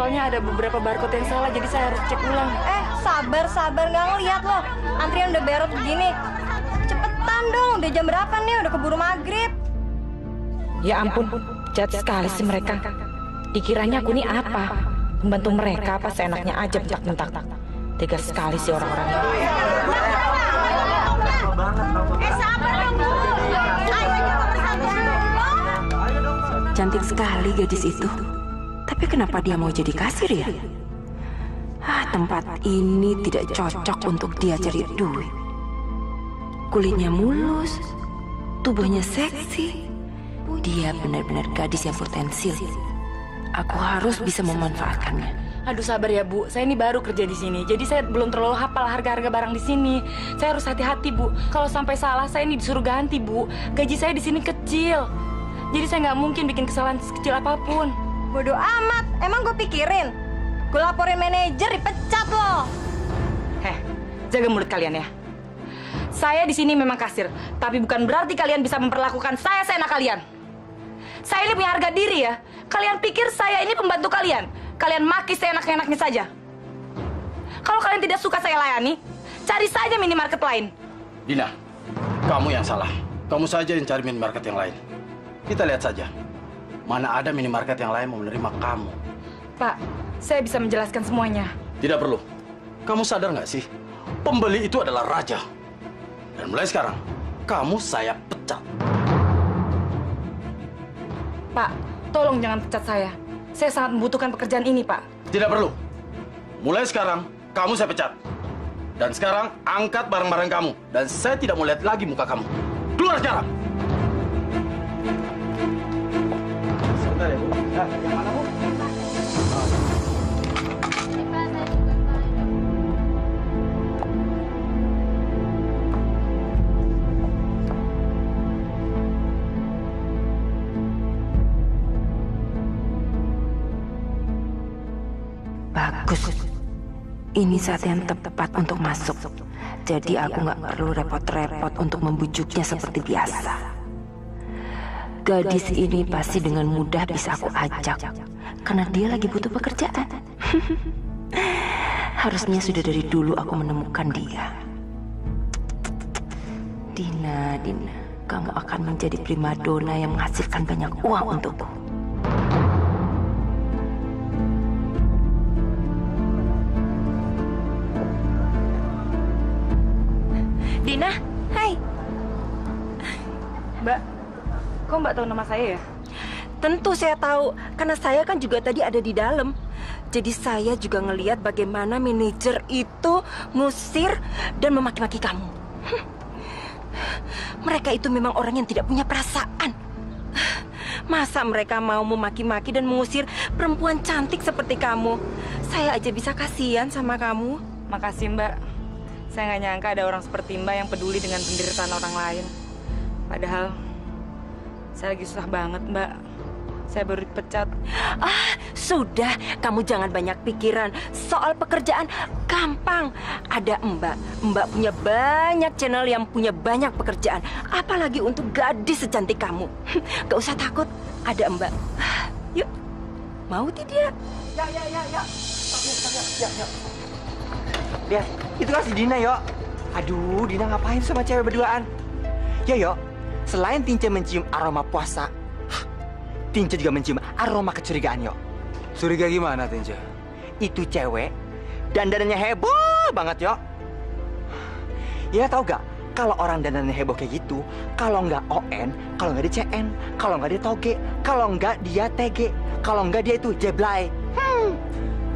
soalnya ada beberapa barcode yang salah, jadi saya harus cek ulang. Sabar, nggak ngeliat loh. Antrian udah berot begini. Cepetan dong, udah jam berapa nih? Udah keburu maghrib. Ya ampun, jahat sekali sih mereka. Dikiranya aku ini apa? Pembantu mereka apa seenaknya aja bentak-bentak. Tega sekali sih orang-orang ini. Sabar dong, Bu. Cantik sekali gadis itu. Tapi kenapa dia mau jadi kasir ya? Tempat ini tidak cocok untuk dia cari duit. Kulitnya mulus, tubuhnya seksi. Dia benar-benar gadis yang potensial. Aku harus bisa memanfaatkannya. Aduh sabar ya Bu, saya ini baru kerja di sini, jadi saya belum terlalu hafal harga-harga barang di sini. Saya harus hati-hati Bu. Kalau sampai salah saya ini disuruh ganti Bu. Gaji saya di sini kecil, jadi saya nggak mungkin bikin kesalahan sekecil apapun. Bodoh amat, emang gue pikirin. Gue laporin manajer, dipecat loh. Jaga mulut kalian ya. Saya di sini memang kasir, tapi bukan berarti kalian bisa memperlakukan saya seenak kalian. Saya ini punya harga diri ya. Kalian pikir saya ini pembantu kalian? Kalian maki seenak-enaknya saja. Kalau kalian tidak suka saya layani, cari saja minimarket lain. Dina, kamu yang salah. Kamu saja yang cari minimarket yang lain. Kita lihat saja. Mana ada minimarket yang lain mau menerima kamu. Pak, saya bisa menjelaskan semuanya. Tidak perlu. Kamu sadar nggak sih? Pembeli itu adalah raja. Dan mulai sekarang, kamu saya pecat. Pak, tolong jangan pecat saya. Saya sangat membutuhkan pekerjaan ini, Pak. Tidak perlu. Mulai sekarang, kamu saya pecat. Dan sekarang, angkat barang-barang kamu. Dan saya tidak mau lihat lagi muka kamu. Keluar sekarang! Sebentar ya, Bu. Yang mana, Bu? Bagus. Ini saat yang tepat untuk masuk. Jadi aku nggak perlu repot-repot untuk membujuknya seperti biasa. Gadis ini pasti dengan mudah bisa aku ajak. Karena dia lagi butuh pekerjaan. Harusnya sudah dari dulu aku menemukan dia. Dina, kamu akan menjadi primadona yang menghasilkan banyak uang untukku. Dina, hai. Mbak, kok Mbak tahu nama saya ya? Tentu saya tahu, karena saya kan juga tadi ada di dalam. Jadi saya juga ngelihat bagaimana manajer itu ngusir dan memaki-maki kamu. Mereka itu memang orang yang tidak punya perasaan. Masa mereka mau memaki-maki dan mengusir perempuan cantik seperti kamu? Saya aja bisa kasihan sama kamu. Makasih Mbak. Saya nggak nyangka ada orang seperti Mbak yang peduli dengan penderitaan orang lain. Padahal saya lagi susah banget Mbak. Saya baru dipecat. Sudah, kamu jangan banyak pikiran. Soal pekerjaan gampang. Ada Mbak. Mbak punya banyak channel yang punya banyak pekerjaan. Apalagi untuk gadis secantik kamu. Gak usah takut, ada Mbak. Yuk, mau tidak? Ya. Lihat, itu kan si Dina, Yok. Aduh, Dina ngapain sama cewek berduaan? Ya, Yok, selain Tince mencium aroma puasa, Tince juga mencium aroma kecurigaan, Yok. Curiga gimana, Tince? Itu cewek dandanannya heboh banget, Yok. Ya, tahu gak? Kalau orang dandanannya heboh kayak gitu, kalau nggak ON, kalau nggak dia CN, kalau nggak dia toge, kalau nggak dia TG, kalau nggak dia itu jeblay.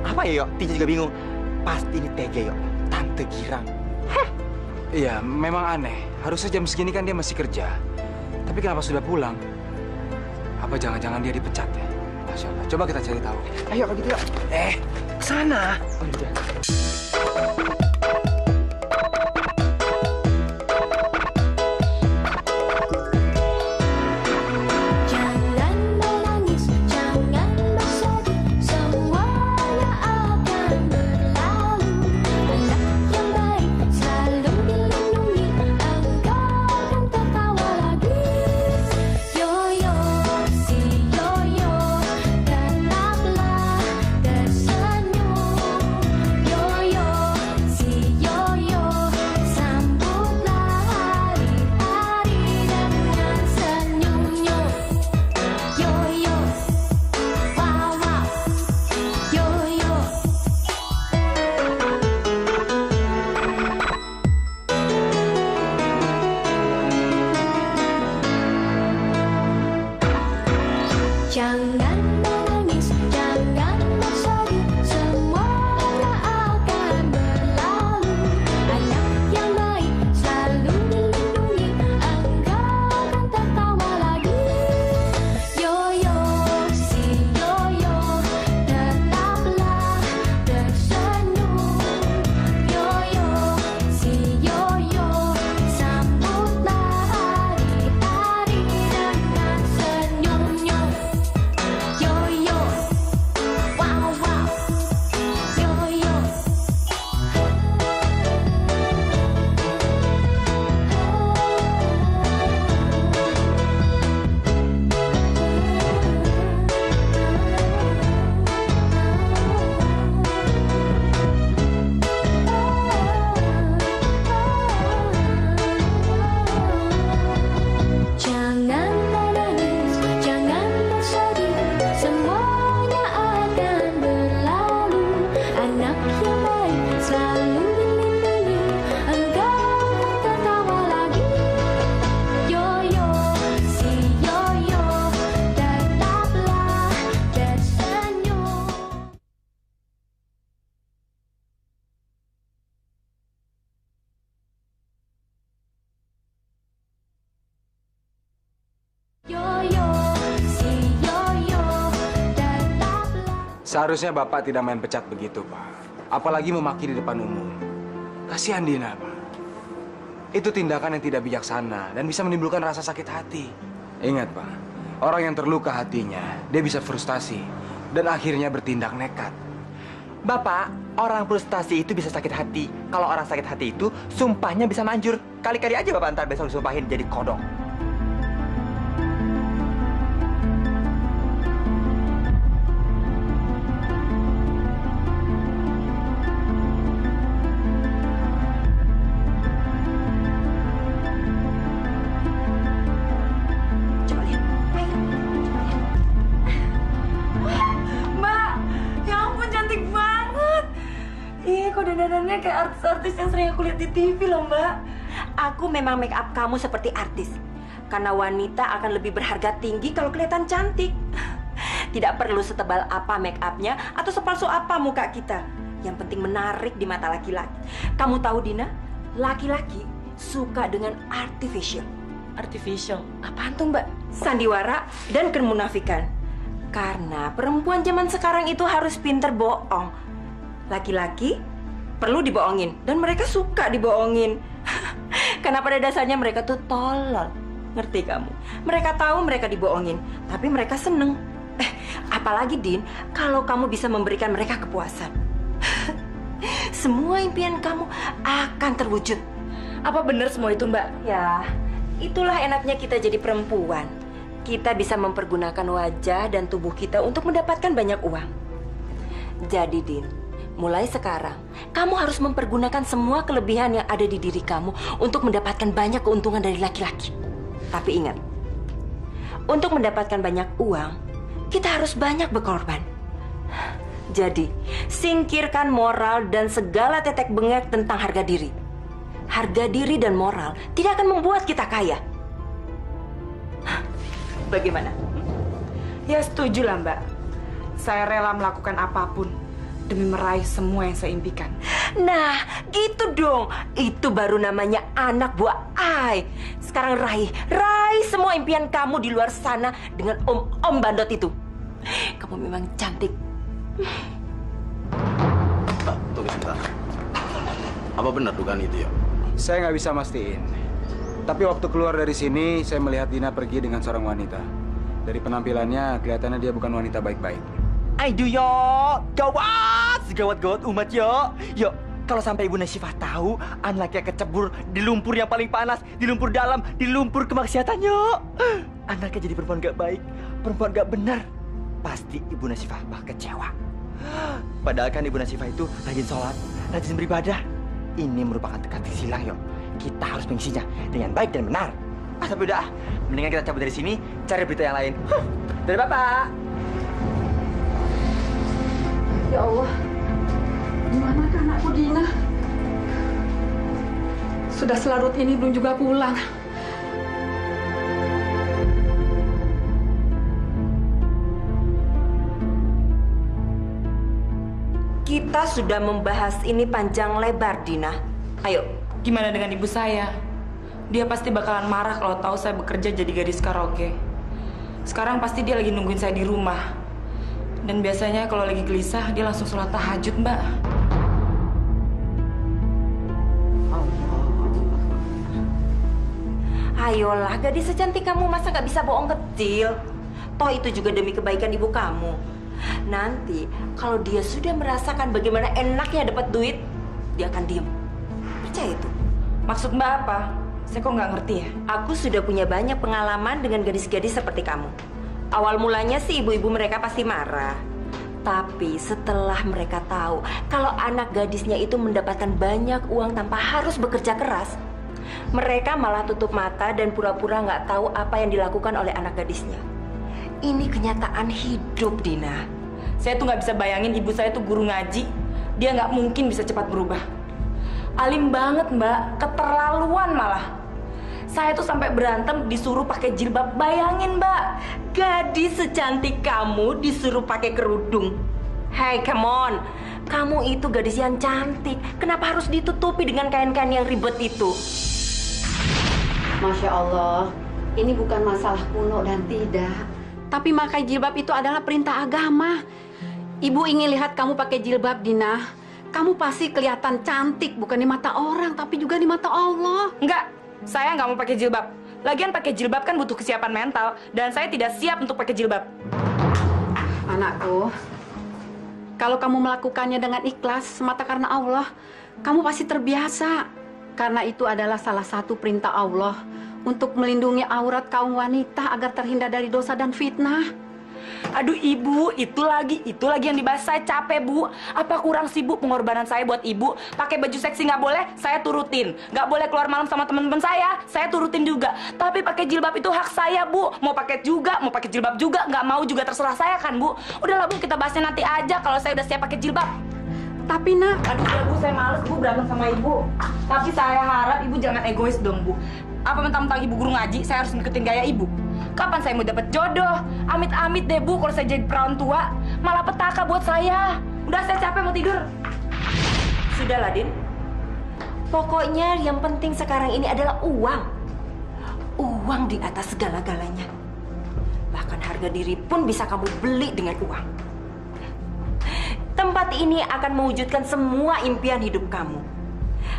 Apa ya, Yok? Tince juga bingung. Pasti ini TG, Yok. Tante girang. Iya, memang aneh. Harusnya jam segini kan dia masih kerja. Tapi kenapa sudah pulang? Apa jangan-jangan dia dipecat ya? Masya Allah. Coba kita cari tahu. Ayo, kalau gitu, Yok. Sana. Oh, udah. Yoyo, si yoyo, genaplah Seharusnya Bapak tidak main pecat begitu, Pak. Apalagi memaki di depan umum. Kasihan Dina, Pak. Itu tindakan yang tidak bijaksana dan bisa menimbulkan rasa sakit hati. Ingat, Pak, orang yang terluka hatinya, dia bisa frustasi dan akhirnya bertindak nekat. Bapak, orang frustasi itu bisa sakit hati. Kalau orang sakit hati itu, sumpahnya bisa manjur. Kali-kali aja Bapak ntar besok disumpahin jadi kodok. Dandanannya kayak artis-artis yang sering aku lihat di TV loh, Mbak. Aku memang make up kamu seperti artis. Karena wanita akan lebih berharga tinggi kalau kelihatan cantik. Tidak perlu setebal apa make upnya atau sepalsu apa muka kita. Yang penting menarik di mata laki-laki. Kamu tahu, Dina? Laki-laki suka dengan artificial. Artificial? Apaan tuh, Mbak? Sandiwara dan kemunafikan. Karena perempuan zaman sekarang itu harus pinter bohong. Laki-laki perlu dibohongin, dan mereka suka dibohongin. Karena pada dasarnya mereka tuh tolol. Ngerti kamu? Mereka tahu mereka dibohongin, tapi mereka seneng. Apalagi, Din, kalau kamu bisa memberikan mereka kepuasan. Semua impian kamu akan terwujud. Apa benar semua itu, Mbak? Ya, itulah enaknya kita jadi perempuan. Kita bisa mempergunakan wajah dan tubuh kita untuk mendapatkan banyak uang. Jadi, Din, mulai sekarang, kamu harus mempergunakan semua kelebihan yang ada di diri kamu untuk mendapatkan banyak keuntungan dari laki-laki. Tapi ingat, untuk mendapatkan banyak uang, kita harus banyak berkorban. Jadi, singkirkan moral dan segala tetek bengek tentang harga diri. Harga diri dan moral tidak akan membuat kita kaya. Bagaimana? Ya setuju lah, Mbak. Saya rela melakukan apapun demi meraih semua yang saya impikan. Nah, gitu dong. Itu baru namanya anak buah I. Sekarang raih semua impian kamu di luar sana dengan om bandot itu. Kamu memang cantik. Tunggu sebentar. Apa benar dugaan itu ya? Saya nggak bisa mastiin. Tapi waktu keluar dari sini, saya melihat Dina pergi dengan seorang wanita. Dari penampilannya, kelihatannya dia bukan wanita baik-baik. Aduh yo, gawat umat yo. Yo, kalau sampai Ibu Nasifah tahu anaknya kecebur di lumpur yang paling panas, di lumpur dalam, di lumpur kemaksiatan yo. Anaknya jadi perempuan gak baik, perempuan gak benar. Pasti Ibu Nasifah bakal kecewa. Padahal kan Ibu Nasifah itu rajin sholat, rajin beribadah. Ini merupakan teka-teki silang yo. Kita harus mengisinya dengan baik dan benar. Tapi udah, mendingan kita cabut dari sini, cari berita yang lain. Dari Bapak. Ya Allah, gimana kan anakku Dina? Sudah selarut ini belum juga pulang. Kita sudah membahas ini panjang lebar, Dina. Ayo. Gimana dengan ibu saya? Dia pasti bakalan marah kalau tahu saya bekerja jadi gadis karaoke. Sekarang pasti dia lagi nungguin saya di rumah. Dan biasanya kalau lagi gelisah, dia langsung sholat tahajud, Mbak. Ayolah, gadis secantik kamu masa nggak bisa bohong kecil? Toh itu juga demi kebaikan ibu kamu. Nanti kalau dia sudah merasakan bagaimana enaknya dapat duit, dia akan diam. Percaya itu. Maksud Mbak apa? Saya kok nggak ngerti ya? Aku sudah punya banyak pengalaman dengan gadis-gadis seperti kamu. Awal mulanya sih ibu-ibu mereka pasti marah. Tapi setelah mereka tahu kalau anak gadisnya itu mendapatkan banyak uang tanpa harus bekerja keras, mereka malah tutup mata dan pura-pura nggak tahu apa yang dilakukan oleh anak gadisnya. Ini kenyataan hidup, Dina. Saya tuh nggak bisa bayangin ibu saya tuh guru ngaji. Dia nggak mungkin bisa cepat berubah. Alim banget, Mbak. Keterlaluan malah. Saya tuh sampai berantem disuruh pakai jilbab. Bayangin, Mbak. Gadis secantik kamu disuruh pakai kerudung. Hey, come on. Kamu itu gadis yang cantik. Kenapa harus ditutupi dengan kain-kain yang ribet itu? Masya Allah, ini bukan masalah kuno dan tidak. Tapi memakai jilbab itu adalah perintah agama. Ibu ingin lihat kamu pakai jilbab, Dina. Kamu pasti kelihatan cantik, bukan di mata orang, tapi juga di mata Allah. Enggak, saya nggak mau pakai jilbab. Lagian pakai jilbab kan butuh kesiapan mental, dan saya tidak siap untuk pakai jilbab. Anakku, kalau kamu melakukannya dengan ikhlas, semata karena Allah, kamu pasti terbiasa. Karena itu adalah salah satu perintah Allah untuk melindungi aurat kaum wanita agar terhindar dari dosa dan fitnah. Aduh ibu, itu lagi yang dibahas. Saya capek bu. Apa kurang sih bu pengorbanan saya buat ibu? Pakai baju seksi nggak boleh, saya turutin. Nggak boleh keluar malam sama teman-teman saya turutin juga. Tapi pakai jilbab itu hak saya bu. Mau pakai jilbab juga, nggak mau juga terserah saya kan bu. Udahlah bu, kita bahasnya nanti aja kalau saya udah siap pakai jilbab. Tapi nak, Aduh ya bu, saya males bu berantem sama ibu. Tapi saya harap ibu jangan egois dong bu. Apa mentang-mentang ibu guru ngaji, saya harus ngikutin gaya ibu? Kapan saya mau dapat jodoh? Amit-amit deh bu, kalau saya jadi perawan tua, malah petaka buat saya. Udah, saya capek mau tidur. Sudahlah, Din. Pokoknya yang penting sekarang ini adalah uang. Uang di atas segala-galanya. Bahkan harga diri pun bisa kamu beli dengan uang. Tempat ini akan mewujudkan semua impian hidup kamu.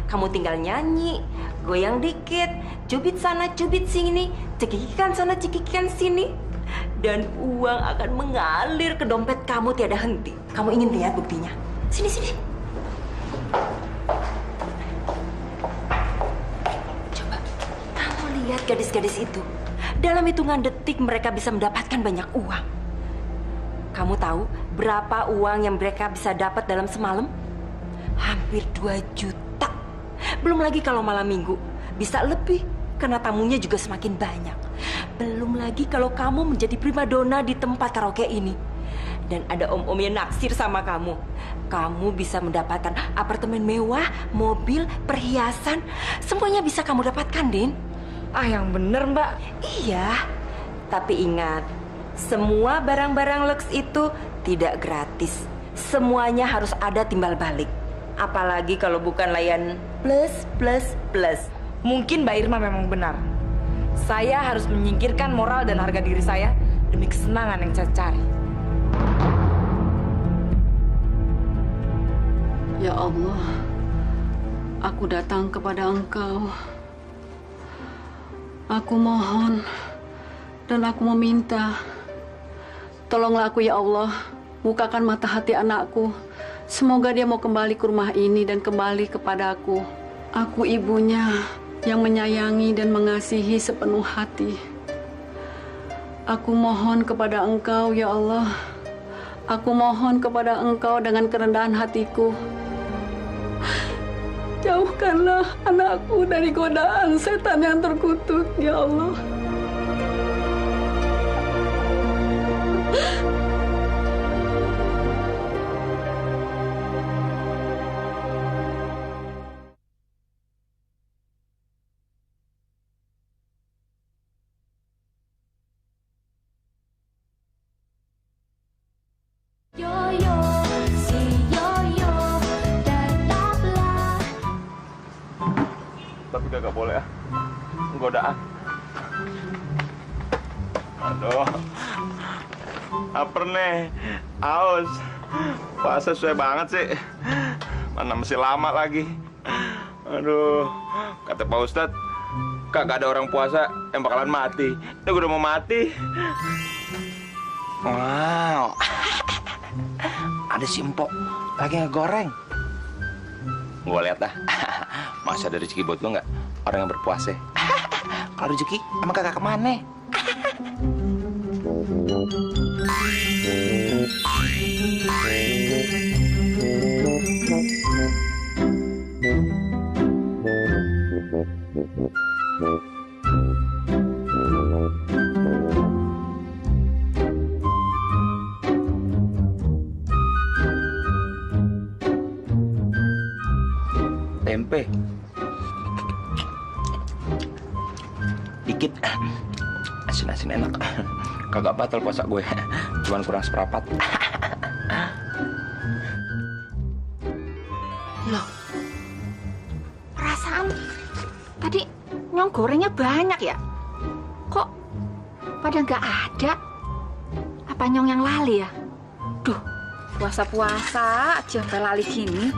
Kamu tinggal nyanyi, goyang dikit, cubit sana, cubit sini, cekikikan sana, cekikikan sini. Dan uang akan mengalir ke dompet kamu tiada henti. Kamu ingin lihat buktinya? Sini, sini. Coba, kamu lihat gadis-gadis itu. Dalam hitungan detik mereka bisa mendapatkan banyak uang. Kamu tahu berapa uang yang mereka bisa dapat dalam semalam? Hampir 2 juta. Belum lagi kalau malam minggu, bisa lebih karena tamunya juga semakin banyak. Belum lagi kalau kamu menjadi primadona di tempat karaoke ini. Dan ada om-om yang naksir sama kamu. Kamu bisa mendapatkan apartemen mewah, mobil, perhiasan. Semuanya bisa kamu dapatkan, Din. Ah, yang bener mbak. Iya, tapi ingat, semua barang-barang luks itu tidak gratis. Semuanya harus ada timbal balik. Apalagi kalau bukan layan plus, plus, plus. Mungkin Mbak Irma memang benar. Saya harus menyingkirkan moral dan harga diri saya demi kesenangan yang saya cari. ya Allah, aku datang kepada Engkau. Aku mohon dan aku meminta, tolonglah aku ya Allah, bukakan mata hati anakku. Semoga dia mau kembali ke rumah ini dan kembali kepadaku. Aku ibunya yang menyayangi dan mengasihi sepenuh hati. Aku mohon kepada Engkau ya Allah. Aku mohon kepada Engkau dengan kerendahan hatiku. Jauhkanlah anakku dari godaan setan yang terkutuk ya Allah. Tapi kagak boleh ah, godaan. Aduh, lapar nih, haus. Puasa sesuai banget sih. Mana masih lama lagi. Aduh, kata Pak Ustadz, kagak ada orang puasa yang bakalan mati. Ini gue udah mau mati. Wow, ada si Empok lagi ngegoreng. Gue lihat dah. Masa ada rezeki buat lo nggak? Orang yang berpuasa. Kalau rezeki emang kagak kemana? Tempe. Dikit. Asin-asin enak. Kagak batal puasa gue. Cuman kurang seperempat. Loh, perasaan tadi nyong gorengnya banyak ya? Kok pada nggak ada? Apa nyong yang lali ya? Duh, Puasa-puasa aja sampai lali gini.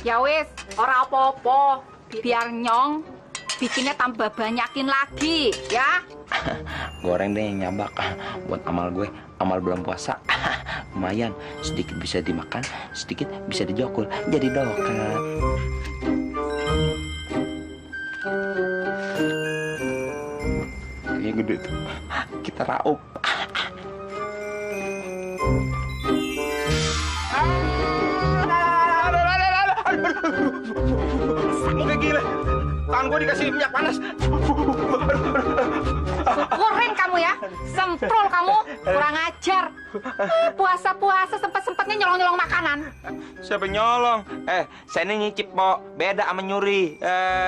Ya wis, ora apa-apa. Biar Nyong bikinnya tambah banyakin lagi, ya. Goreng deh yang nyabak buat amal gue, amal bulan puasa. Lumayan, sedikit bisa dimakan, sedikit bisa dijokul, jadi dokat. Kayaknya gede tuh, kita raup. Kayak gila, tangan gue dikasih minyak panas. Goreng kamu ya, semprol kamu, kurang ajar. Puasa-puasa sempet-sempetnya nyolong-nyolong makanan. Siapa yang nyolong? Saya ini nyicip, Po. Beda sama nyuri.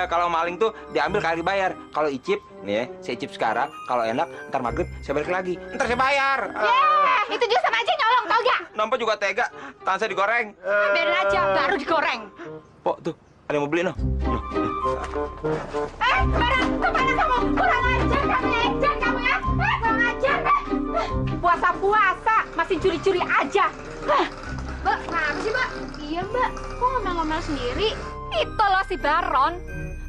Kalau maling tuh diambil kali bayar. Kalau icip, nih ya, saya icip sekarang. Kalau enak, ntar maghrib saya balik lagi. Ntar saya bayar. Itu juga sama aja nyolong, tau gak? Nampak juga tega. Tangan saya digoreng. Biarin aja, baru digoreng. Po, tuh. Ada yang mau beli, no? Kemana kamu? Kurang ajar kamu ya, ejen kamu ya. Kurang ajar, puasa-puasa masih curi-curi aja. Mbak, kenapa sih, Mbak? Iya, Mbak. Kok ngomel-ngomel sendiri? Itu loh si Baron.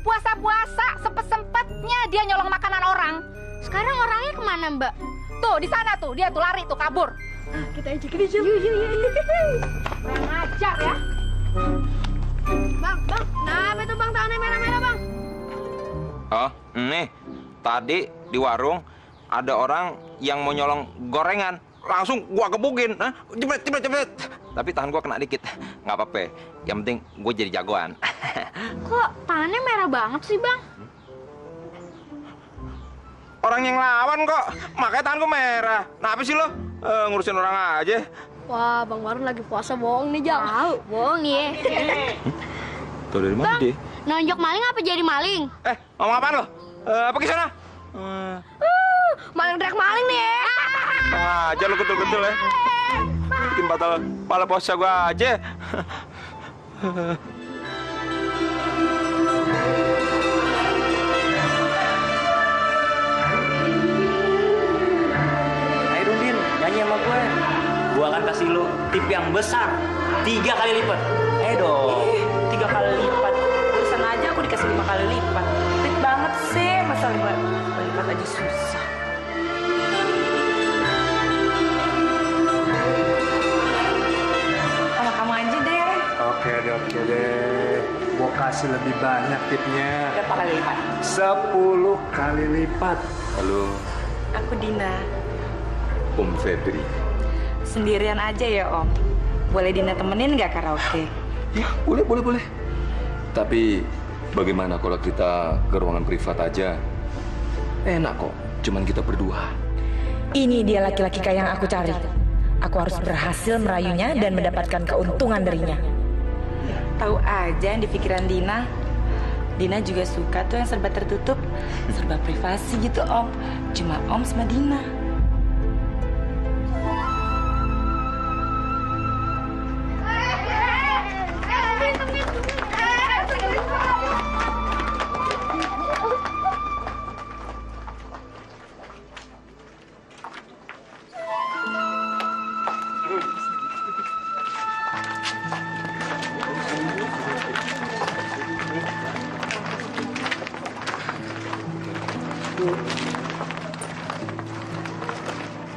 Puasa-puasa sempet-sempetnya dia nyolong makanan orang. Sekarang orangnya kemana, Mbak? Tuh, di sana tuh, dia tuh lari tuh kabur. Kita ajakin aja. Yuk. Kurang ajar ya. Bang, kenapa itu Bang tangannya merah-merah, Bang? Oh, nih. Tadi di warung ada orang yang mau nyolong gorengan. Langsung gua gebukin. Cepet. Tapi tangan gua kena dikit. Nggak apa-apa. Yang penting gua jadi jagoan. Kok tangannya merah banget sih, Bang? Orang yang lawan kok. Makanya tangan gua merah. Nah, apa sih lo? Ngurusin orang aja. Wah, Bang Baron lagi puasa bohong nih, Jang. Tahu, bohong ya. Tahu dari mana dia? Nonjok maling apa jadi maling? Ngomong apaan lo? Pergi sana. Maling teriak maling nih. Aja lo betul-betul ya. Bikin batal pala puasa gua aja. Ayo Rundin, nyanyi sama gue. Gue akan kasih lo tip yang besar 3 kali lipat. Dong 3 kali lipat. Urusan aja aku dikasih 5 kali lipat. Pelit banget sih, masa 5 kali lipat aja susah. Sama kamu aja deh. Oke deh. Gua kasih lebih banyak tipnya. Berapa kali lipat? 10 kali lipat. Halo, Aku Dina. Om Febri. Sendirian aja ya Om. Boleh Dina temenin nggak karaoke? Ya, boleh. Tapi bagaimana kalau kita ke ruangan privat aja? Enak kok, cuman kita berdua. Ini dia laki-laki kayak yang aku cari. Aku harus berhasil merayunya dan mendapatkan keuntungan darinya. Tahu aja yang di pikiran Dina. Dina juga suka tuh yang serba tertutup, serba privasi gitu Om. Cuma Om sama Dina.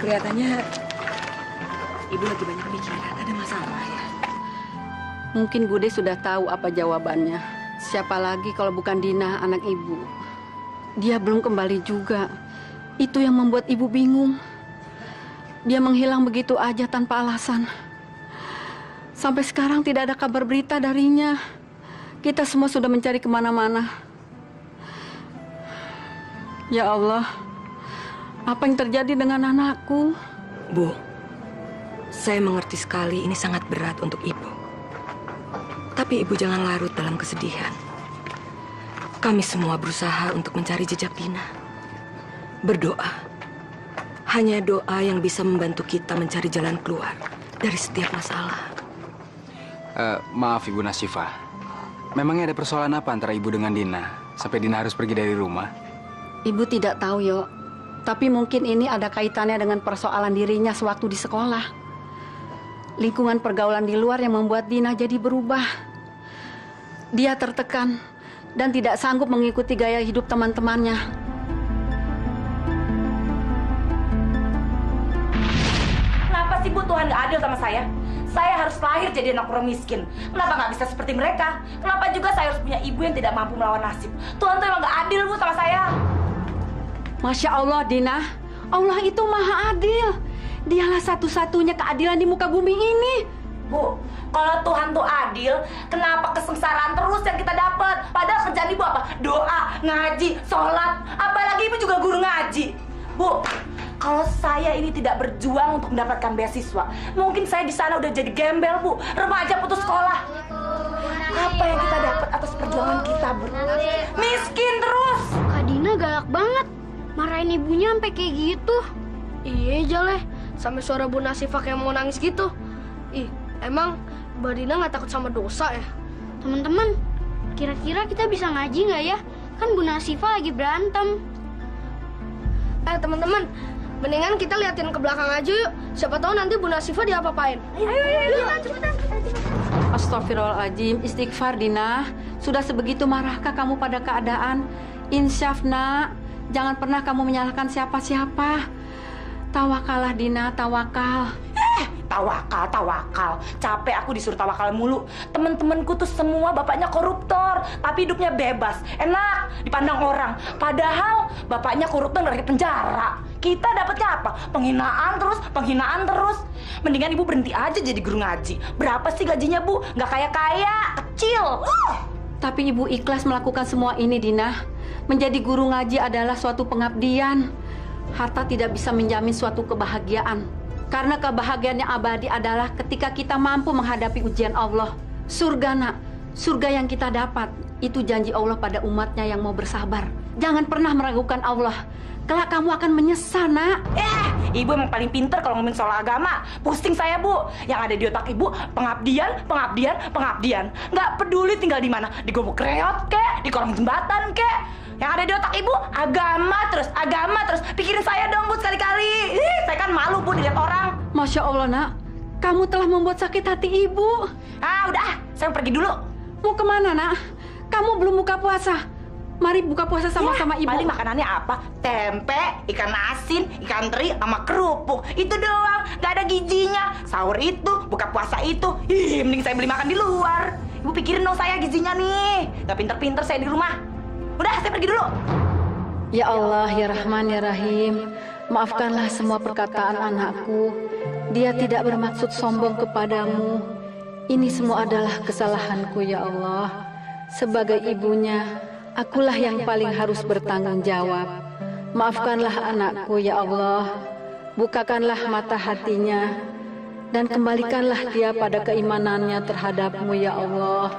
Kelihatannya Ibu lagi banyak pikiran, ada masalah ya? Mungkin Bude sudah tahu apa jawabannya. Siapa lagi kalau bukan Dina, anak Ibu. Dia belum kembali juga. Itu yang membuat Ibu bingung. Dia menghilang begitu aja tanpa alasan. Sampai sekarang tidak ada kabar berita darinya. Kita semua sudah mencari kemana-mana. Ya Allah, apa yang terjadi dengan anakku? Bu, saya mengerti sekali ini sangat berat untuk Ibu. Tapi Ibu jangan larut dalam kesedihan. Kami semua berusaha untuk mencari jejak Dina. Berdoa. Hanya doa yang bisa membantu kita mencari jalan keluar dari setiap masalah. Maaf Ibu Nasifah. Memangnya ada persoalan apa antara Ibu dengan Dina sampai Dina harus pergi dari rumah? Ibu tidak tahu, Yo. Tapi mungkin ini ada kaitannya dengan persoalan dirinya sewaktu di sekolah. Lingkungan pergaulan di luar yang membuat Dina jadi berubah. Dia tertekan dan tidak sanggup mengikuti gaya hidup teman-temannya. Kenapa sih Bu Tuhan gak adil sama saya? Saya harus lahir jadi anak orang miskin. Kenapa nggak bisa seperti mereka? Kenapa juga saya harus punya ibu yang tidak mampu melawan nasib? Tuhan tuh emang gak adil Bu sama saya. Masya Allah, Dina. Allah itu maha adil. Dialah satu-satunya keadilan di muka bumi ini. Bu, kalau Tuhan tuh adil, kenapa kesengsaraan terus yang kita dapat? Padahal kerjaan ibu apa? Doa, ngaji, sholat. Apalagi ibu juga guru ngaji. Bu, kalau saya ini tidak berjuang untuk mendapatkan beasiswa, mungkin saya di sana udah jadi gembel, Bu. Remaja putus sekolah. Apa yang kita dapat atas perjuangan kita, Bu? Miskin terus. Kak Dina galak banget. Marahin ibunya sampai kayak gitu. Iya, Jaleh. Sampai suara Bu Nasifah kayak mau nangis gitu. Ih, emang Mbak Dina nggak takut sama dosa ya? Teman-teman, kira-kira kita bisa ngaji nggak ya? Kan Bu Nasifah lagi berantem. Teman-teman, mendingan kita liatin ke belakang aja yuk. Siapa tahu nanti Bu Nasifah diapa-apain. Ayo, cepetan. Astagfirullahaladzim, istighfar Dina. Sudah sebegitu marahkah kamu pada keadaan? Insyaf nak, jangan pernah kamu menyalahkan siapa-siapa. Tawakalah Dina, tawakal. Tawakal. Capek aku disuruh tawakal mulu. Temen-temenku tuh semua bapaknya koruptor, tapi hidupnya bebas, enak dipandang orang. Padahal bapaknya koruptor dari penjara. Kita dapatnya apa? Penghinaan terus. Mendingan ibu berhenti aja jadi guru ngaji. Berapa sih gajinya, Bu? Nggak kaya-kaya, kecil. Tapi ibu ikhlas melakukan semua ini, Dina. Menjadi guru ngaji adalah suatu pengabdian. Harta tidak bisa menjamin suatu kebahagiaan. Karena kebahagiaan yang abadi adalah ketika kita mampu menghadapi ujian Allah. Surga nak, surga yang kita dapat, itu janji Allah pada umatnya yang mau bersabar. Jangan pernah meragukan Allah. Kelak kamu akan menyesal, nak. Ibu emang paling pinter kalau ngomongin soal agama. Pusing saya, Bu. Yang ada di otak ibu, pengabdian. Nggak peduli tinggal di mana. Di gubuk reot, kek, di kolong jembatan, kek. Yang ada di otak ibu, agama terus. Pikirin saya dong, Bu, sekali-kali. Saya kan malu, Bu, dilihat orang. Masya Allah, nak. Kamu telah membuat sakit hati ibu. Udah, saya pergi dulu. Mau kemana, nak? Kamu belum buka puasa. Mari buka puasa sama-sama ibu. Paling makanannya apa? Tempe, ikan asin, ikan teri, sama kerupuk. Itu doang, gak ada gizinya. Sahur itu, buka puasa itu. Mending saya beli makan di luar. Ibu pikirin dong saya gizinya nih. Gak pinter-pinter saya di rumah. Udah, saya pergi dulu. Ya Allah, ya Rahman, ya Rahim. Maafkanlah semua perkataan anakku. Dia tidak bermaksud sombong kepadamu. Ini semua adalah kesalahanku, ya Allah. Sebagai ibunya, akulah yang paling harus bertanggung jawab. Maafkanlah anakku, ya Allah. Bukakanlah mata hatinya dan kembalikanlah dia pada keimanannya terhadap-Mu, ya Allah.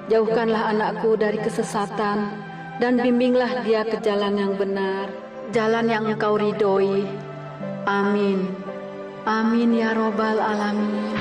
Jauhkanlah anakku dari kesesatan dan bimbinglah dia ke jalan yang benar, jalan yang Engkau ridhoi. Amin. Amin ya Robbal Alamin.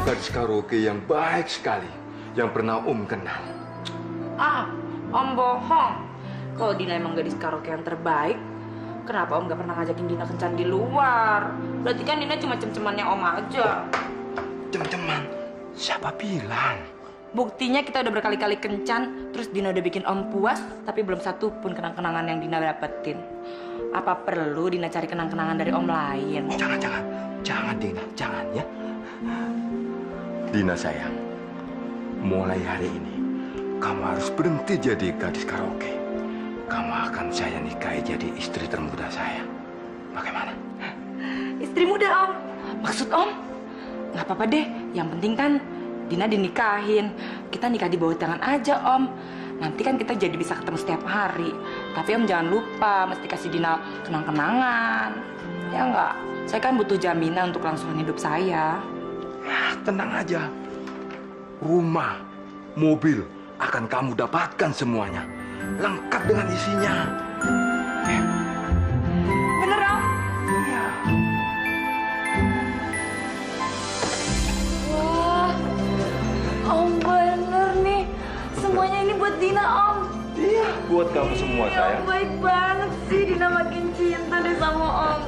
Gadis karaoke yang baik sekali, yang pernah kenal. Om bohong. Kalau Dina emang gadis karaoke yang terbaik, kenapa Om gak pernah ngajakin Dina kencan di luar? Berarti kan Dina cuma cem-cemannya Om aja. Cem-ceman? Siapa bilang? Buktinya kita udah berkali-kali kencan, terus Dina udah bikin Om puas, tapi belum satu pun kenang-kenangan yang Dina dapetin. Apa perlu Dina cari kenang-kenangan dari Om lain? Jangan Dina, jangan ya. Dina sayang, mulai hari ini kamu harus berhenti jadi gadis karaoke. Kamu akan saya nikahi jadi istri termuda saya. Bagaimana? Istri muda Om? Maksud Om? Nggak apa-apa deh, yang penting kan Dina dinikahin. Kita nikah di bawah tangan aja, Om. Nanti kan kita jadi bisa ketemu setiap hari. Tapi Om jangan lupa, mesti kasih Dina kenang-kenangan. Ya enggak? Saya kan butuh jaminan untuk kelangsungan hidup saya. Ya, tenang aja. Rumah, mobil akan kamu dapatkan semuanya. Lengkap dengan isinya. Ya. Bener, Om? Iya. Wah, Om bener nih. Semuanya ini buat Dina, Om. Iya, buat kamu semua, sayang. Baik banget sih, Dina makin cinta deh sama Om.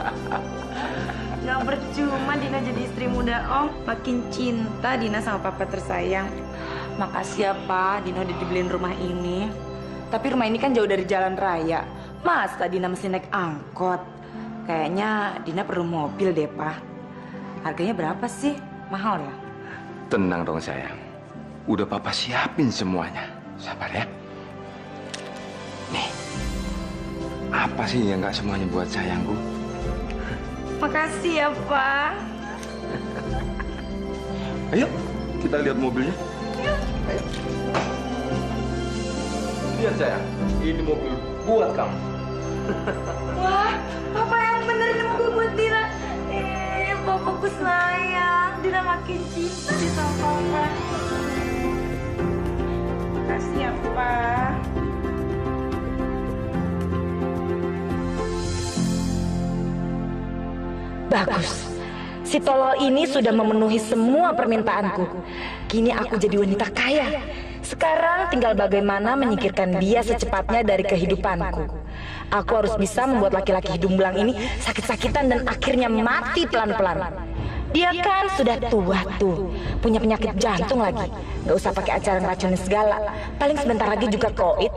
Gak percuma Dina jadi istri muda Om. Makin cinta Dina sama papa tersayang. Makasih ya Pak, Dina udah dibeliin rumah ini. Tapi rumah ini kan jauh dari jalan raya. Masa Dina mesti naik angkot? Kayaknya Dina perlu mobil deh Pak. Harganya berapa sih? Mahal ya? Tenang dong, sayang. Udah papa siapin semuanya. Sabar ya. Nih, apa sih yang gak semuanya buat sayangku? Makasih ya Pak. Ayo, kita lihat mobilnya. Ayo. Lihat sayang, ini mobil buat kamu. Wah, Papa yang bener ini mobil buat Dina. Bapakku sayang. Dina makin cinta di sama Papa. Makasih ya Pak. Bagus. Si tolol ini sudah memenuhi semua permintaanku. Kini aku jadi wanita kaya. Sekarang tinggal bagaimana menyingkirkan dia secepatnya dari kehidupanku. Aku harus bisa membuat laki-laki hidung belang ini sakit-sakitan dan akhirnya mati pelan-pelan. Dia kan sudah tua tuh, punya penyakit jantung lagi. Gak usah pakai acara ngeracunin segala. Paling sebentar lagi juga koit.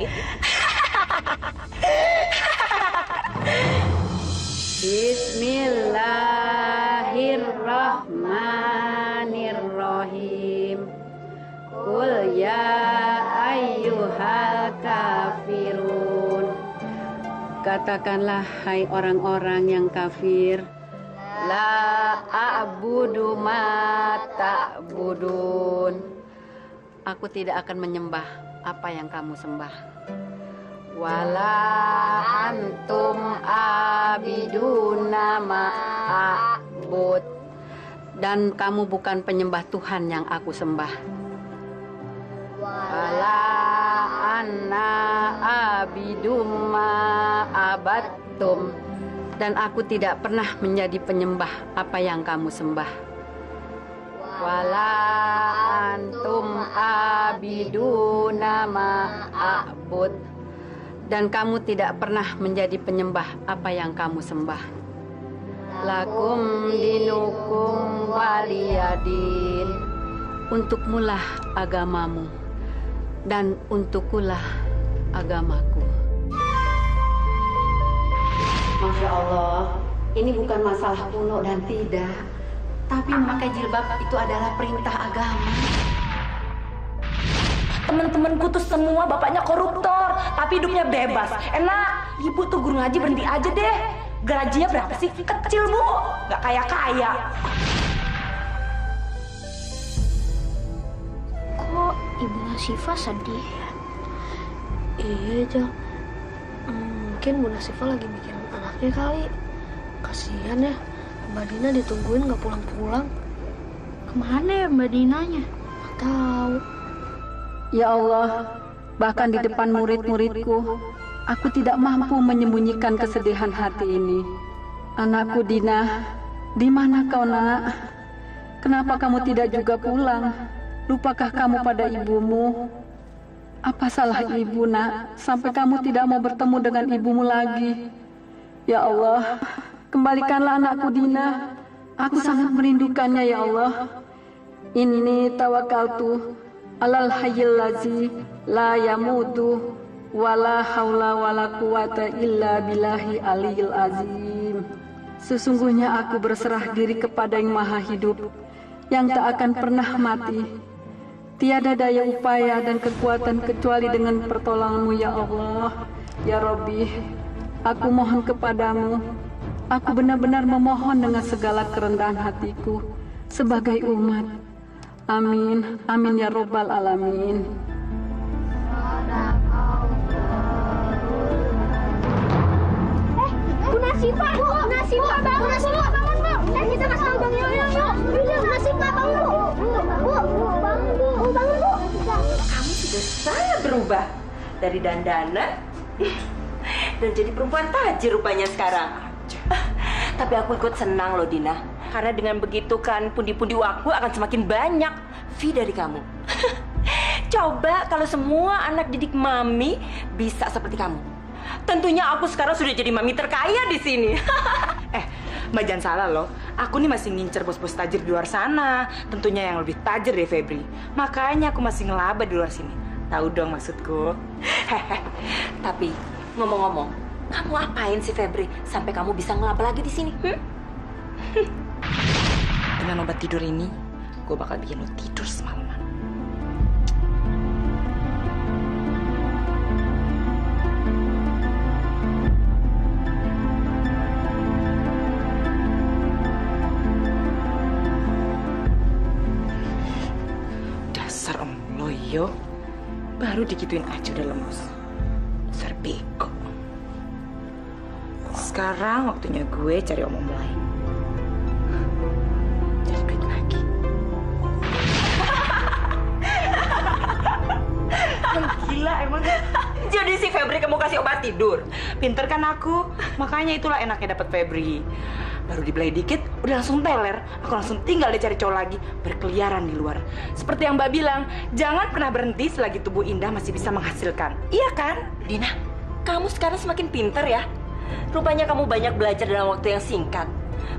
Bismillahirrahmanirrahim. Qul ya ayyuhal kafirun. Katakanlah hai orang-orang yang kafir. La a'budu ma ta'budun. Aku tidak akan menyembah apa yang kamu sembah. Wala antum abiduna ma'abud. Dan kamu bukan penyembah Tuhan yang aku sembah. Wala anna abidum ma'abattum. Dan aku tidak pernah menjadi penyembah apa yang kamu sembah. Wala antum abiduna ma'abud. Dan kamu tidak pernah menjadi penyembah apa yang kamu sembah. Lakum dinukum waliyadin. Untukmulah agamamu dan untukkulah agamaku. Masya Allah, ini bukan masalah kuno dan tidak, tapi memakai jilbab itu adalah perintah agama. Temen-temenku tuh semua bapaknya koruptor, tapi hidupnya bebas. Enak, ibu tuh guru ngaji berhenti aja deh. Gajinya berapa sih? Kecil bu, gak kaya-kaya. Kok Ibu Nasifah sedih? Iya, Jal. Mungkin Bu Nasifah lagi mikirin anaknya kali. Kasihan ya, Mbak Dina ditungguin gak pulang-pulang. Kemana ya Mbak Dinanya? Gak tahu. Ya Allah, bahkan di depan murid-muridku, aku tidak mampu menyembunyikan kesedihan hati ini. Anakku Dina, di mana kau nak? Kenapa kamu tidak juga pulang? Lupakah kamu pada ibumu? Apa salah ibu nak, sampai kamu tidak mau bertemu dengan ibumu lagi? Ya Allah, kembalikanlah anakku Dina. Aku sangat merindukannya ya Allah. Inni tawakkaltu alal hayyil lazi la yamutu wala haula wala quwata illa billahi aliyil azim. Sesungguhnya aku berserah diri kepada yang maha hidup, yang tak akan pernah mati. Tiada daya upaya dan kekuatan kecuali dengan pertolonganmu ya Allah. Ya Rabbi, aku mohon kepadamu. Aku benar-benar memohon dengan segala kerendahan hatiku sebagai umat. Amin, amin ya robbal alamin. Bu Nasifa bangun, Bu. Kita kasih tahu Bang Yoyo yuk. Bu Nasifa bangun, Bu. Bangun, Bu. Kamu sudah sangat berubah dari dandanan dan jadi perempuan tajir rupanya sekarang. Tapi aku ikut senang loh, Dina. Karena dengan begitu kan pundi-pundi aku akan semakin banyak fee dari kamu. Coba kalau semua anak didik Mami bisa seperti kamu. Tentunya aku sekarang sudah jadi mami terkaya di sini. Mbak jangan salah loh. Aku nih masih ngincer bos-bos tajir di luar sana. Tentunya yang lebih tajir dari Febri. Makanya aku masih ngelaba di luar sini. Tahu dong maksudku? Tapi ngomong-ngomong, kamu apain sih Febri sampai kamu bisa ngelaba lagi di sini? Dengan obat tidur ini, gue bakal bikin lo tidur semalaman. Dasar om loyo, baru digituin aja udah lemes. Dasar bego. Sekarang waktunya gue cari om lain. Cari duit lagi. Gila emang. Jadi si Febri kamu kasih obat tidur. Pinter kan aku, makanya itulah enaknya dapat Febri. Baru dibelai dikit, udah langsung teler. Aku langsung tinggal deh cari cowok lagi, berkeliaran di luar. Seperti yang Mbak bilang, jangan pernah berhenti selagi tubuh indah masih bisa menghasilkan. Iya kan? Dina, kamu sekarang semakin pinter ya. Rupanya kamu banyak belajar dalam waktu yang singkat.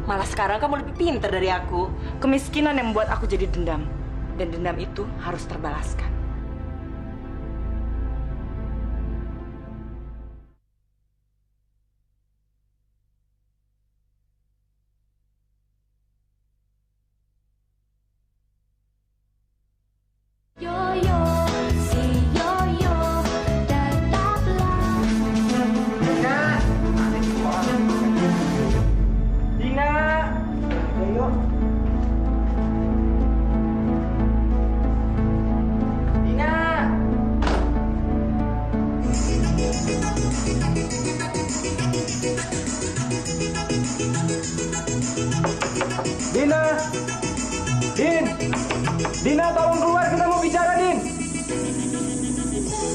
Malah sekarang kamu lebih pinter dari aku. Kemiskinan yang membuat aku jadi dendam. Dan dendam itu harus terbalaskan. Dina, tolong keluar, kita mau bicara, Din.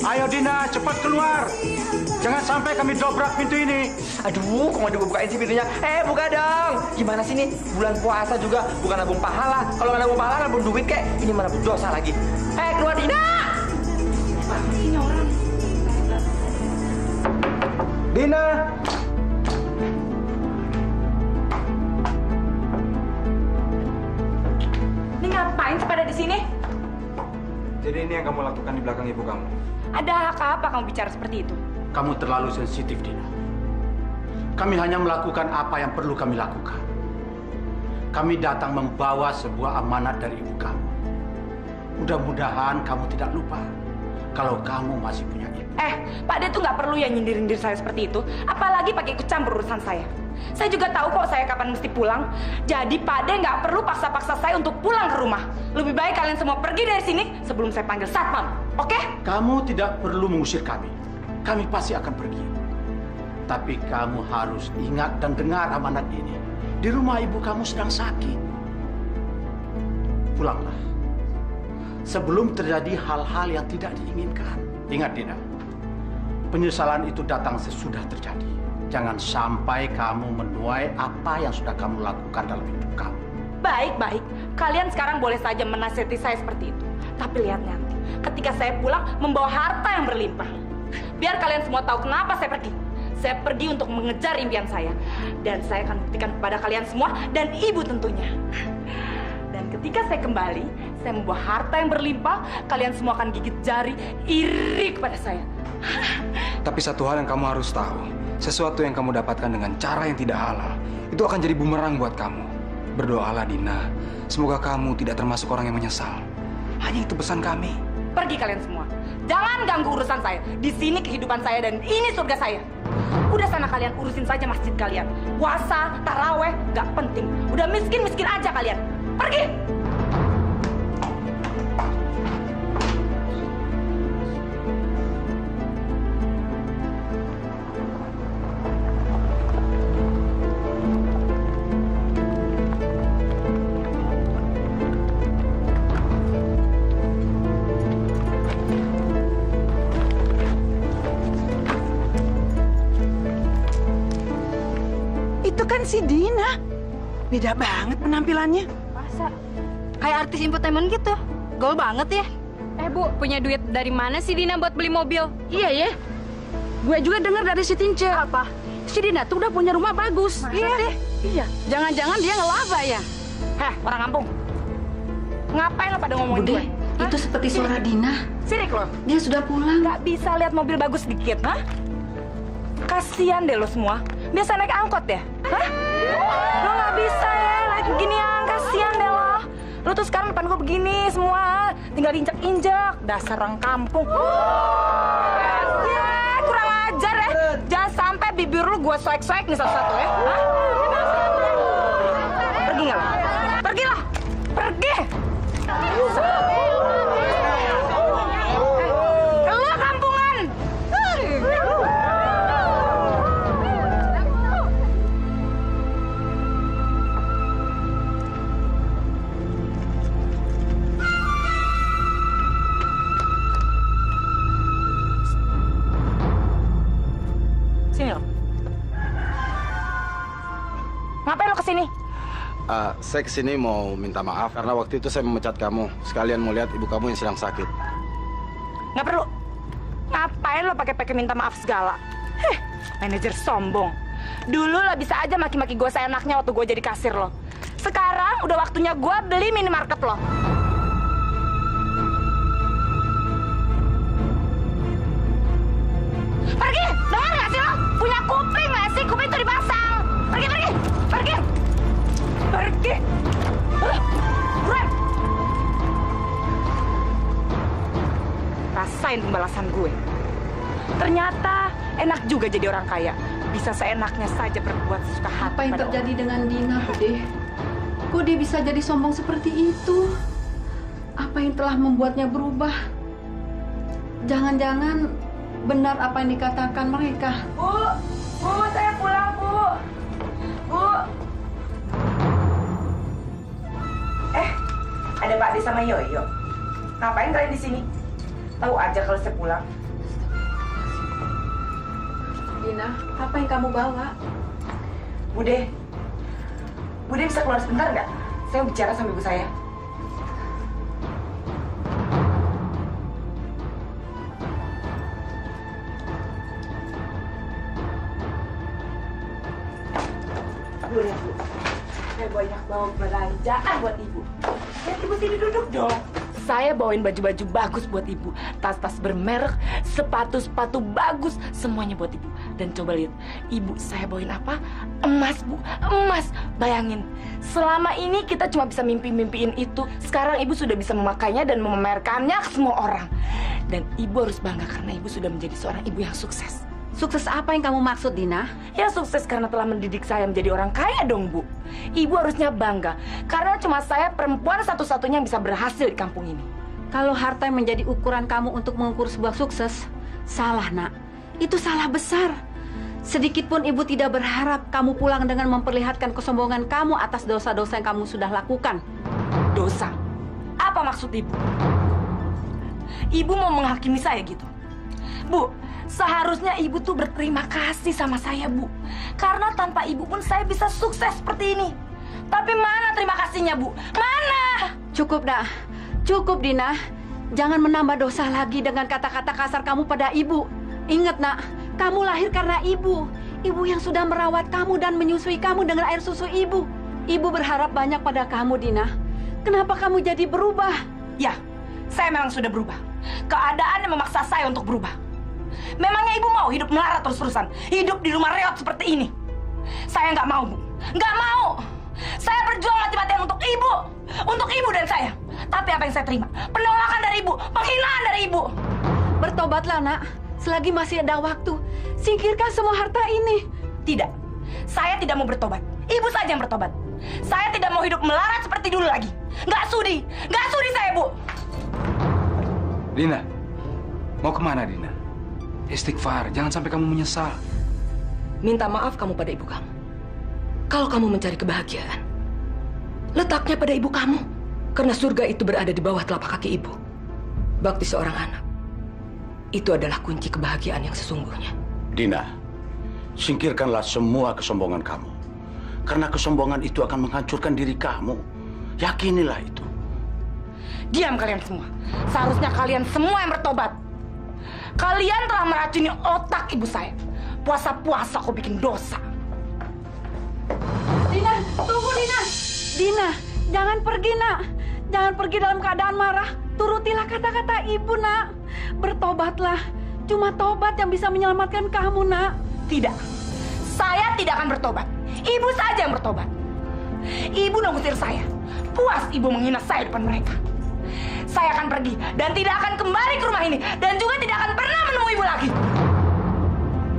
Ayo Dina, cepat keluar. Jangan sampai kami dobrak pintu ini. Aduh, kok nggak dibukain sih pintunya? Buka dong. Gimana sih nih? Bulan puasa juga, bukan nabung pahala. Kalau nggak nabung pahala, nabung duit kek. Ini mana dosa lagi. Keluar Dina. Ini orang. Dina. Ini ngapain sih pada di sini? Jadi ini yang kamu lakukan di belakang ibu kamu? Ada hak apa kamu bicara seperti itu? Kamu terlalu sensitif, Dina. Kami hanya melakukan apa yang perlu kami lakukan. Kami datang membawa sebuah amanat dari ibu kamu. Mudah-mudahan kamu tidak lupa kalau kamu masih punya ibu. Pak De tuh nggak perlu ya nyindir-nyindir saya seperti itu. Apalagi pakai ikut campur urusan saya. Saya juga tahu kok saya kapan mesti pulang. Jadi Pak De nggak perlu paksa-paksa saya untuk pulang ke rumah. Lebih baik kalian semua pergi dari sini sebelum saya panggil satpam. Oke? Kamu tidak perlu mengusir kami. Kami pasti akan pergi. Tapi kamu harus ingat dan dengar amanat ini. Di rumah ibu kamu sedang sakit. Pulanglah. Sebelum terjadi hal-hal yang tidak diinginkan. Ingat, Dina. Penyesalan itu datang sesudah terjadi. Jangan sampai kamu menuai apa yang sudah kamu lakukan dalam hidup kamu. Baik. Kalian sekarang boleh saja menasihati saya seperti itu. Tapi lihat nanti, ketika saya pulang membawa harta yang berlimpah. Biar kalian semua tahu kenapa saya pergi. Saya pergi untuk mengejar impian saya. Dan saya akan buktikan kepada kalian semua dan ibu tentunya. Dan ketika saya kembali, saya membawa harta yang berlimpah. Kalian semua akan gigit jari, iri kepada saya. Tapi satu hal yang kamu harus tahu, sesuatu yang kamu dapatkan dengan cara yang tidak halal, itu akan jadi bumerang buat kamu. Berdoalah, Dina. Semoga kamu tidak termasuk orang yang menyesal. Hanya itu pesan kami. Pergi kalian semua. Jangan ganggu urusan saya. Di sini kehidupan saya dan ini surga saya. Udah sana kalian urusin saja masjid kalian. Puasa, taraweh, gak penting. Udah miskin-miskin aja kalian. Pergi! si Dina. Beda banget penampilannya. Masa? Kayak artis infotainment gitu. Gaul banget ya. Bu, punya duit dari mana sih Dina buat beli mobil? Iya ya. Gue juga dengar dari si Tince. Apa? Si Dina tuh udah punya rumah bagus. Iya. Iya. Jangan-jangan dia ngelaba ya? Heh, orang kampung. Ngapain lo pada ngomongin Bude, gue? itu seperti suara Dina. Sini lo. Dia sudah pulang. Gak bisa lihat mobil bagus dikit, hah? Kasian deh lo semua. Biasa naik angkot ya? Hah? Lo gak bisa ya naik beginian. Kasian deh lo. Lo tuh sekarang depan gue begini semua. Tinggal injak-injak. Dasar orang kampung. Ya, kurang ajar ya. Jangan sampai bibir lu gue soek-soek nih satu-satu ya. Hah? Pergi nggak lo? Pergilah. Pergi. Keluar kampungan. Sini lo. Ngapain lo kesini? Saya kesini mau minta maaf karena waktu itu saya memecat kamu. Sekalian mau lihat ibu kamu yang sedang sakit. Nggak perlu. Ngapain lo pakai minta maaf segala? Manajer sombong. Dulu lo bisa aja maki-maki gue seenaknya waktu gue jadi kasir lo. Sekarang udah waktunya gue beli minimarket lo. Pergi! Dengar nggak sih lo? Punya kuping nggak sih? Kuping itu dipasang. Pergi, pergi! Pergi! Pergi! Buruan! Rasain pembalasan gue. Ternyata enak juga jadi orang kaya. Bisa seenaknya saja berbuat sesuka hati. Apa yang terjadi dengan Dina, Bude? Kok dia bisa jadi sombong seperti itu? Apa yang telah membuatnya berubah? Jangan-jangan benar apa yang dikatakan mereka. Bu, saya pulang, Bu. Bu. Ada Pak Ade sama Yoyo. Ngapain kalian di sini? Tahu aja kalau saya pulang. Dina, apa yang kamu bawa? Bude bisa keluar sebentar nggak? Saya mau bicara sama ibu saya. Bude, Bu. Saya banyak bawa belanjaan buat ibu. Ya, ibu sini duduk dong. Saya bawain baju-baju bagus buat ibu. Tas-tas bermerek, sepatu-sepatu bagus. Semuanya buat ibu. Dan coba lihat, ibu saya bawain apa? Emas, Bu. Emas. Bayangin, selama ini kita cuma bisa mimpi-mimpiin itu. Sekarang ibu sudah bisa memakainya dan memamerkannya ke semua orang. Dan ibu harus bangga karena ibu sudah menjadi seorang ibu yang sukses. Sukses apa yang kamu maksud, Dina? Ya sukses karena telah mendidik saya menjadi orang kaya dong, Bu. Ibu harusnya bangga. Karena cuma saya perempuan satu-satunya yang bisa berhasil di kampung ini. Kalau harta yang menjadi ukuran kamu untuk mengukur sebuah sukses, salah, Nak. Itu salah besar. Sedikitpun ibu tidak berharap kamu pulang dengan memperlihatkan kesombongan kamu atas dosa-dosa yang kamu sudah lakukan. Dosa? Apa maksud ibu? Ibu mau menghakimi saya gitu? Bu, seharusnya ibu tuh berterima kasih sama saya, Bu. Karena tanpa ibu pun saya bisa sukses seperti ini. Tapi mana terima kasihnya, Bu? Mana? Cukup, Nak. Cukup, Dina. Jangan menambah dosa lagi dengan kata-kata kasar kamu pada ibu. Ingat, Nak, kamu lahir karena ibu. Ibu yang sudah merawat kamu dan menyusui kamu dengan air susu ibu. Ibu berharap banyak pada kamu, Dina. Kenapa kamu jadi berubah? Ya, saya memang sudah berubah. Keadaan yang memaksa saya untuk berubah. Memangnya ibu mau hidup melarat terus-terusan? Hidup di rumah reot seperti ini? Saya nggak mau, Bu. Nggak mau. Saya berjuang mati-matian untuk ibu. Untuk ibu dan saya. Tapi apa yang saya terima? Penolakan dari ibu. Penghinaan dari ibu. Bertobatlah, Nak. Selagi masih ada waktu. Singkirkan semua harta ini. Tidak. Saya tidak mau bertobat. Ibu saja yang bertobat. Saya tidak mau hidup melarat seperti dulu lagi. Nggak sudi. Nggak sudi saya, Bu. Dina, mau kemana, Dina? Istighfar, jangan sampai kamu menyesal. Minta maaf kamu pada ibu kamu. Kalau kamu mencari kebahagiaan, letaknya pada ibu kamu. Karena surga itu berada di bawah telapak kaki ibu. Bakti seorang anak, itu adalah kunci kebahagiaan yang sesungguhnya. Dina, singkirkanlah semua kesombongan kamu. Karena kesombongan itu akan menghancurkan diri kamu. Yakinilah itu. Diam kalian semua. Seharusnya kalian semua yang bertobat. Kalian telah meracuni otak ibu saya. Puasa-puasa kok bikin dosa. Dina, tunggu Dina. Dina, jangan pergi nak. Jangan pergi dalam keadaan marah. Turutilah kata-kata ibu nak. Bertobatlah. Cuma tobat yang bisa menyelamatkan kamu nak. Tidak. Saya tidak akan bertobat. Ibu saja yang bertobat. Ibu mengusir saya. Puas ibu menghina saya depan mereka. Saya akan pergi dan tidak akan kembali ke rumah ini. Dan juga tidak akan pernah menemui ibu lagi.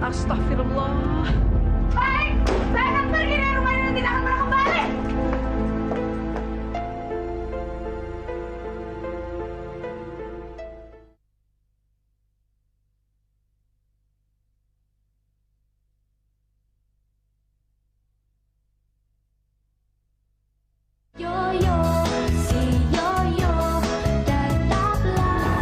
Astagfirullah. Baik, saya akan pergi dari rumah ini dan tidak akan pernah kembali. Yoyo, si Yoyo, tetaplah.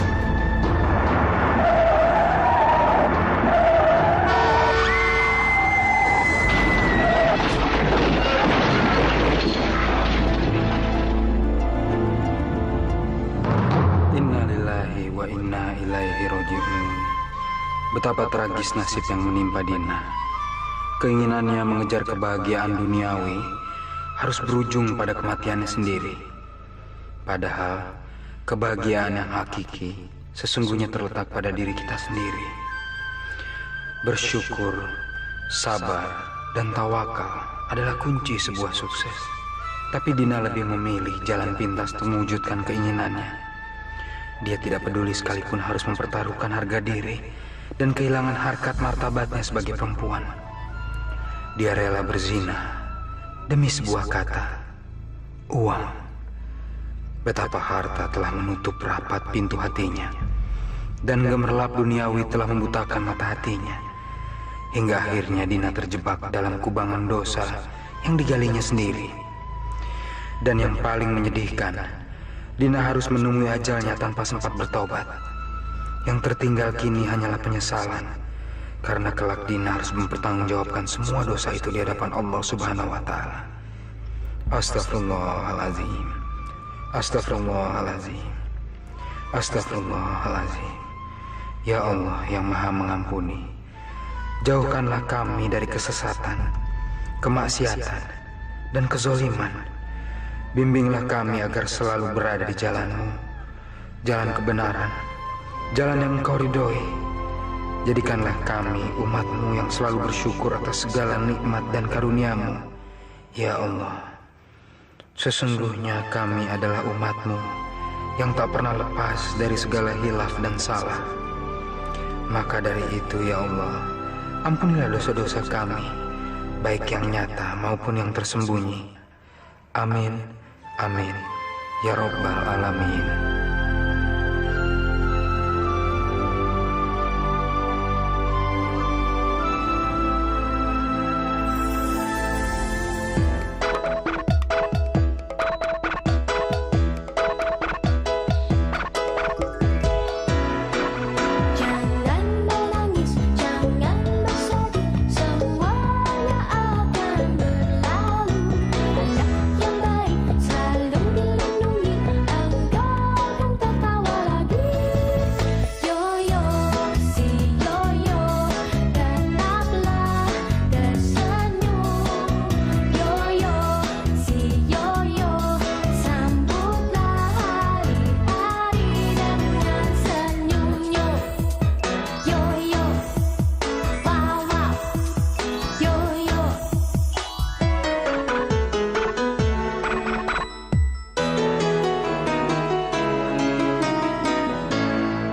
Inna lillahi wa inna ilaihi raji'un. Betapa tragis nasib yang menimpa Dina. Keinginannya mengejar kebahagiaan duniawi harus berujung pada kematiannya sendiri. Padahal kebahagiaan yang hakiki sesungguhnya terletak pada diri kita sendiri. Bersyukur, sabar, dan tawakal adalah kunci sebuah sukses. Tapi Dina lebih memilih jalan pintas untuk mewujudkan keinginannya. Dia tidak peduli sekalipun harus mempertaruhkan harga diri dan kehilangan harkat martabatnya sebagai perempuan. Dia rela berzina demi sebuah kata, uang. Betapa harta telah menutup rapat pintu hatinya, dan gemerlap duniawi telah membutakan mata hatinya. Hingga akhirnya Dina terjebak dalam kubangan dosa yang digalinya sendiri. Dan yang paling menyedihkan, Dina harus menemui ajalnya tanpa sempat bertobat. Yang tertinggal kini hanyalah penyesalan, karena kelak Dina harus mempertanggungjawabkan semua dosa itu di hadapan Allah Subhanahu wa Ta'ala. Astagfirullahaladzim. Astagfirullahaladzim. Astagfirullahaladzim. Ya Allah yang Maha Mengampuni, jauhkanlah kami dari kesesatan, kemaksiatan, dan kezoliman. Bimbinglah kami agar selalu berada di jalan-Mu, jalan kebenaran, jalan yang Engkau ridhoi. Jadikanlah kami umat-Mu yang selalu bersyukur atas segala nikmat dan karunia-Mu. Ya Allah, sesungguhnya kami adalah umat-Mu yang tak pernah lepas dari segala hilaf dan salah. Maka dari itu ya Allah, ampunilah dosa-dosa kami, baik yang nyata maupun yang tersembunyi. Amin, amin, ya Rabbal Alamin.